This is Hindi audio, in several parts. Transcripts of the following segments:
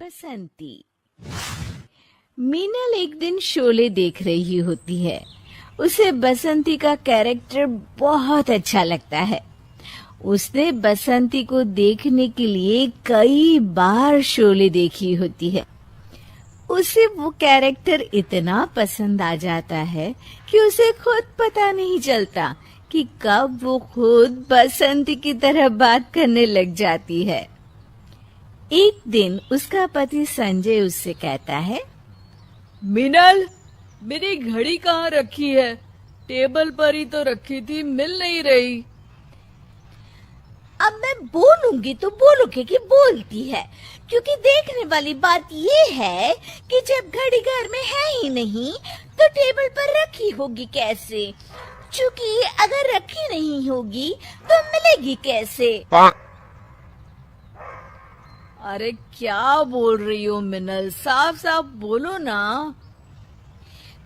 बसंती। मीनल एक दिन शोले देख रही होती है। उसे बसंती का कैरेक्टर बहुत अच्छा लगता है। उसने बसंती को देखने के लिए कई बार शोले देखी होती है। उसे वो कैरेक्टर इतना पसंद आ जाता है कि उसे खुद पता नहीं चलता कि कब वो खुद बसंती की तरह बात करने लग जाती है। एक दिन उसका पति संजय उससे कहता है, मीनल, मेरी घड़ी कहाँ रखी है? टेबल पर ही तो रखी थी, मिल नहीं रही। अब मैं बोलूंगी तो बोलोगे कि बोलती है, क्योंकि देखने वाली बात ये है कि जब घड़ी घर में है ही नहीं तो टेबल पर रखी होगी कैसे? क्योंकि अगर रखी नहीं होगी तो मिलेगी कैसे? अरे क्या बोल रही हो मिनल, साफ साफ बोलो ना।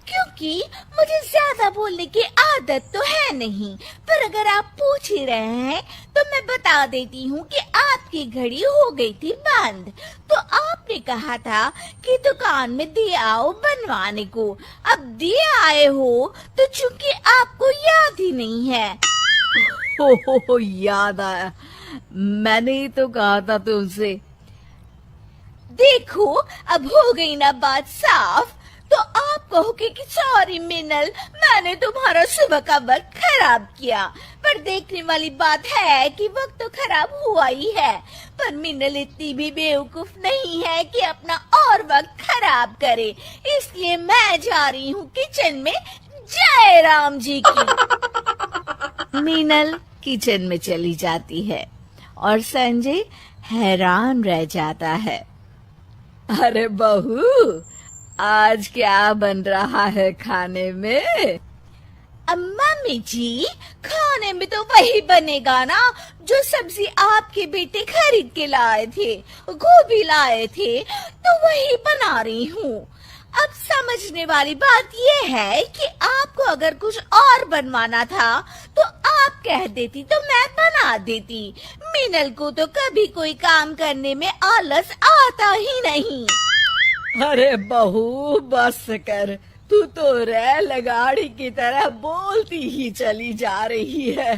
क्योंकि मुझे ज्यादा बोलने की आदत तो है नहीं, पर अगर आप पूछ ही रहे हैं तो मैं बता देती हूँ कि आपकी घड़ी हो गई थी बंद। तो आपने कहा था कि दुकान में दिए आओ बनवाने को। अब दिए आए हो तो चूंकि आपको याद ही नहीं है। हो याद आया, मैंने ही तो कहा था तुमसे। देखो अब हो गई ना बात साफ। तो आप कहोगे कि सॉरी मिनल, मैंने तुम्हारा सुबह का वक्त खराब किया। पर देखने वाली बात है कि वक्त तो खराब हुआ ही है, पर मिनल इतनी भी बेवकूफ नहीं है कि अपना और वक्त खराब करे। इसलिए मैं जा रही हूँ किचन में। जय राम जी की। मीनल किचन में चली जाती है और संजय हैरान रह जाता है। अरे बहू, आज क्या बन रहा है खाने में? मम्मी जी, खाने में तो वही बनेगा ना जो सब्जी आपके बेटे खरीद के लाए थे। गोभी लाए थे तो वही बना रही हूँ। अब समझने वाली बात ये है कि आपको अगर कुछ और बनवाना था तो आप कह देती तो मैं बना देती। मीनल को तो कभी कोई काम करने में आलस आता ही नहीं। अरे बहू बस कर, तू तो रेल गाड़ी की तरह बोलती ही चली जा रही है।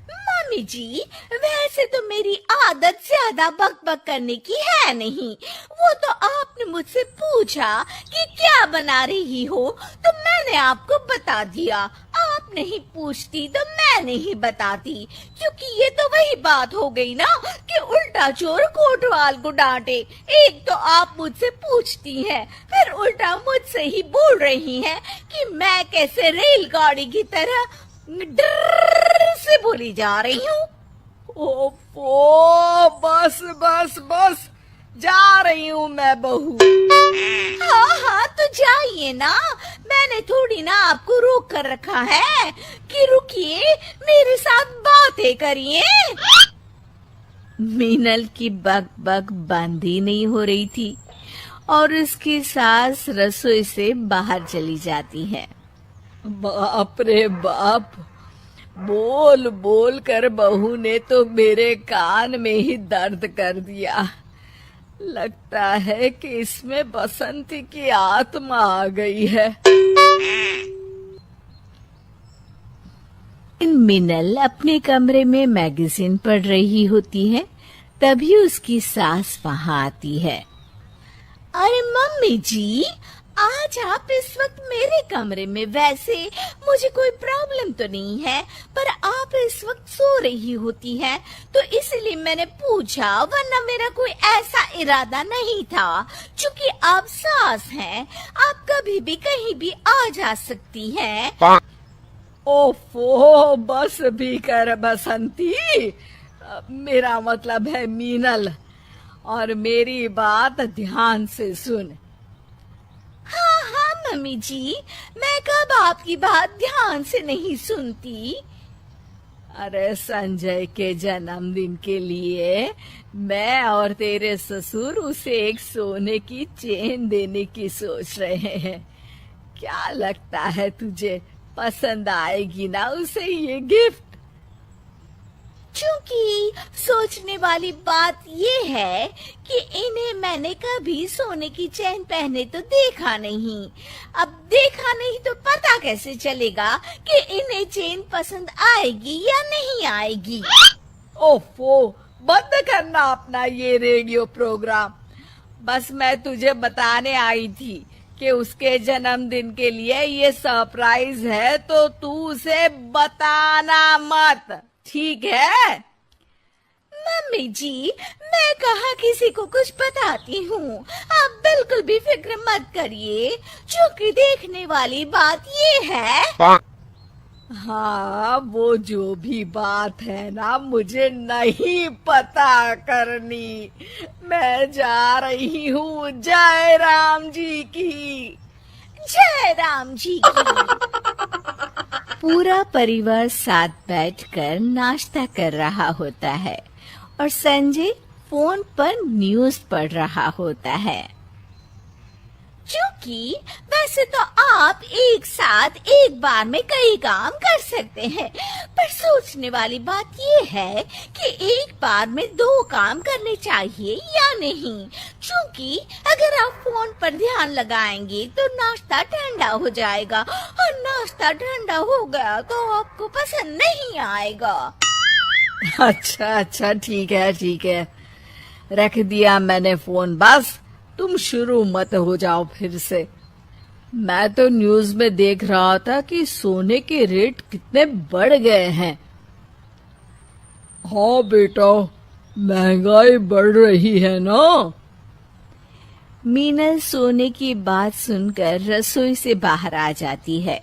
मम्मी जी, वैसे तो मेरी आदत ज्यादा बक बक करने की है नहीं। वो तो आपने मुझसे पूछा कि क्या बना रही हो तो मैंने आपको बता दिया। आप नहीं पूछती तो मैं नहीं बताती, क्योंकि ये तो वही बात हो गई ना कि उल्टा चोर कोतवाल को डांटे। एक तो आप मुझसे पूछती हैं, फिर उल्टा मुझसे ही बोल रही हैं कि मैं कैसे रेलगाड़ी की तरह डर से बोली जा रही हूँ। ओफो, बस बस बस, जा रही हूँ मैं बहू। हाँ हाँ तो जाइए ना, मैंने थोड़ी ना आपको रोक कर रखा है कि रुकिए मेरे साथ बातें करिए। मीनल की बक बक बंद ही नहीं हो रही थी और उसकी सास रसोई से बाहर चली जाती है। बाप रे बाप, बोल बोल कर बहू ने तो मेरे कान में ही दर्द कर दिया। लगता है कि इसमें बसंती की आत्मा आ गई है। मिनल अपने कमरे में मैगजीन पढ़ रही होती है, तभी उसकी सास वहाँ आती है। अरे मम्मी जी, आज आप इस वक्त मेरे कमरे में, वैसे मुझे कोई प्रॉब्लम तो नहीं है, पर आप इस वक्त सो रही होती हैं तो इसलिए मैंने पूछा, वरना मेरा कोई ऐसा इरादा नहीं था। क्योंकि आप सास हैं, आप कभी भी कहीं भी आ जा सकती हैं। ओफो, बस भी कर बसंती, मेरा मतलब है मीनल, और मेरी बात ध्यान से सुन। हाँ हाँ मम्मी जी, मैं कब आपकी बात ध्यान से नहीं सुनती। अरे संजय के जन्मदिन के लिए मैं और तेरे ससुर उसे एक सोने की चेन देने की सोच रहे हैं। क्या लगता है तुझे, पसंद आएगी ना उसे ये गिफ्ट? क्योंकि सोचने वाली बात ये है कि इन्हें मैंने कभी सोने की चेन पहने तो देखा नहीं। अब देखा नहीं तो पता कैसे चलेगा कि इन्हें चेन पसंद आएगी या नहीं आएगी। ओफो, बंद करना अपना ये रेडियो प्रोग्राम। बस मैं तुझे बताने आई थी कि उसके जन्मदिन के लिए ये सरप्राइज है, तो तू उसे बताना मत, ठीक है? मम्मी जी, मैं कहाँ किसी को कुछ बताती हूँ। आप बिल्कुल भी फिक्र मत करिए, क्योंकि देखने वाली बात ये है। हाँ, वो जो भी बात है ना, मुझे नहीं पता करनी। मैं जा रही हूँ जय राम जी की। जय राम जी की। पूरा परिवार साथ बैठकर नाश्ता कर रहा होता है और संजय फोन पर न्यूज़ पढ़ रहा होता है। क्योंकि वैसे तो आप एक साथ एक बार में कई काम कर सकते हैं, पर सोचने वाली बात ये है कि एक बार में 2 काम करने चाहिए या नहीं। क्योंकि अगर आप फोन पर ध्यान लगाएंगे तो नाश्ता ठंडा हो जाएगा, और नाश्ता ठंडा हो गया तो आपको पसंद नहीं आएगा। अच्छा, ठीक है, रख दिया मैंने फोन। बस तुम शुरू मत हो जाओ फिर से। मैं तो न्यूज़ में देख रहा था कि सोने के रेट कितने बढ़ गए हैं। हाँ बेटा, महंगाई बढ़ रही है ना। मीनल सोने की बात सुनकर रसोई से बाहर आ जाती है।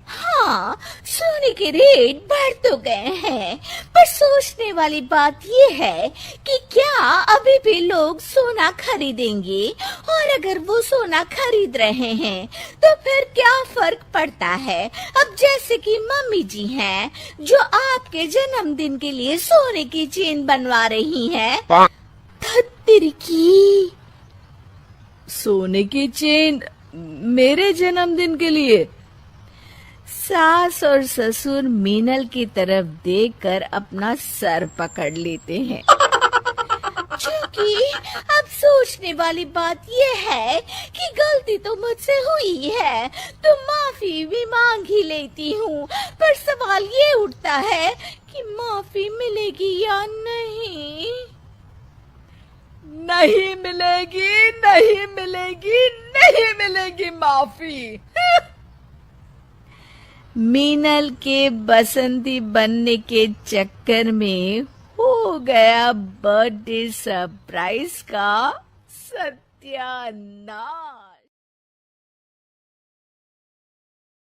हाँ, सोने के रेट बढ़ तो गए हैं, पर सोचने वाली बात ये है कि क्या अभी भी लोग सोना खरीदेंगे, और अगर वो सोना खरीद रहे हैं तो फिर क्या फर्क पड़ता है। अब जैसे कि मम्मी जी हैं जो आपके जन्मदिन के लिए सोने की चेन बनवा रही हैं। धत्तिर की सोने की चेन मेरे जन्मदिन के लिए? सास और ससुर मीनल की तरफ देखकर अपना सर पकड़ लेते हैं। क्योंकि अब सोचने वाली बात ये है कि गलती तो मुझसे हुई है, तो माफी भी मांग ही लेती हूँ, पर सवाल ये उठता है कि माफी मिलेगी या नहीं। नहीं मिलेगी, नहीं मिलेगी, नहीं मिलेगी माफी। मीनल के बसंती बनने के चक्कर में हो गया बर्थडे सरप्राइज का सत्यानाश।